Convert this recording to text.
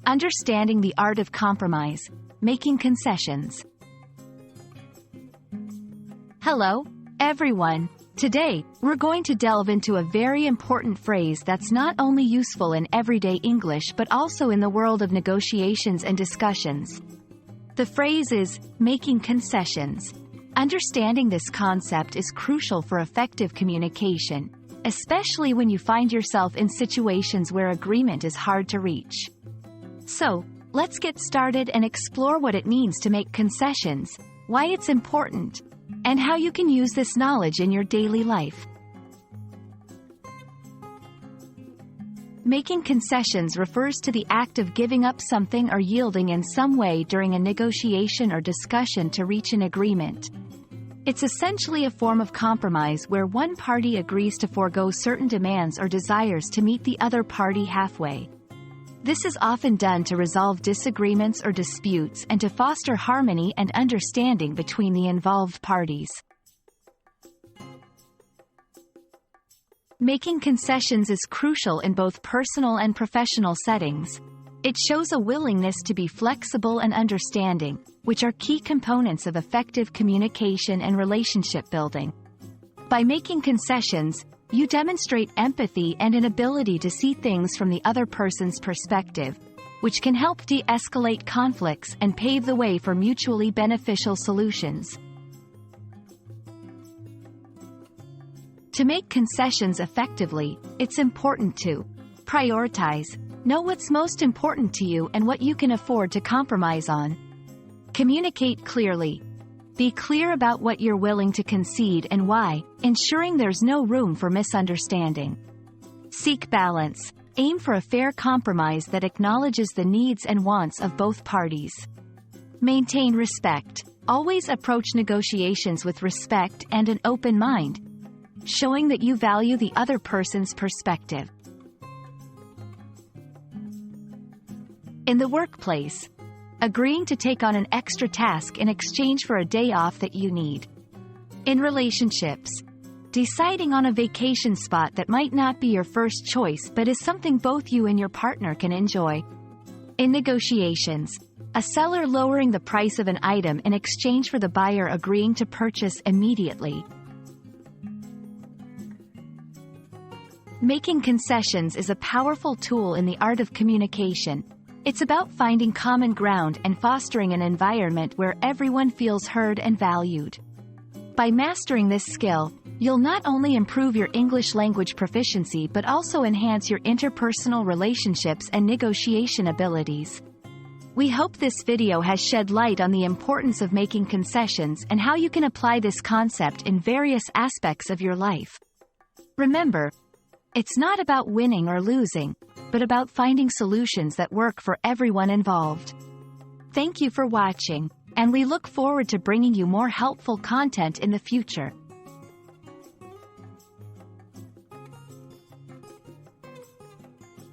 Understanding the art of compromise, making concessions. Hello, everyone. Today, we're going to delve into a very important phrase that's not only useful in everyday English but also in the world of negotiations and discussions. The phrase is making concessions. Understanding this concept is crucial for effective communication, especially when you find yourself in situations where agreement is hard to reach. So, let's get started and explore what it means to make concessions, why it's important, and how you can use this knowledge in your daily life. Making concessions refers to the act of giving up something or yielding in some way during a negotiation or discussion to reach an agreement. It's essentially a form of compromise where one party agrees to forego certain demands or desires to meet the other party halfway. This is often done to resolve disagreements or disputes and to foster harmony and understanding between the involved parties. Making concessions is crucial in both personal and professional settings. It shows a willingness to be flexible and understanding, which are key components of effective communication and relationship building. By making concessions, you demonstrate empathy and an ability to see things from the other person's perspective, which can help de-escalate conflicts and pave the way for mutually beneficial solutions. To make concessions effectively, it's important to prioritize, know what's most important to you and what you can afford to compromise on. Communicate clearly. Be clear about what you're willing to concede and why, ensuring there's no room for misunderstanding. Seek balance. Aim for a fair compromise that acknowledges the needs and wants of both parties. Maintain respect. Always approach negotiations with respect and an open mind, showing that you value the other person's perspective. In the workplace, agreeing to take on an extra task in exchange for a day off that you need. In relationships, deciding on a vacation spot that might not be your first choice but is something both you and your partner can enjoy. In negotiations, a seller lowering the price of an item in exchange for the buyer agreeing to purchase immediately. Making concessions is a powerful tool in the art of communication. It's about finding common ground and fostering an environment where everyone feels heard and valued. By mastering this skill, you'll not only improve your English language proficiency but also enhance your interpersonal relationships and negotiation abilities. We hope this video has shed light on the importance of making concessions and how you can apply this concept in various aspects of your life. Remember, it's not about winning or losing, but about finding solutions that work for everyone involved. Thank you for watching, and we look forward to bringing you more helpful content in the future.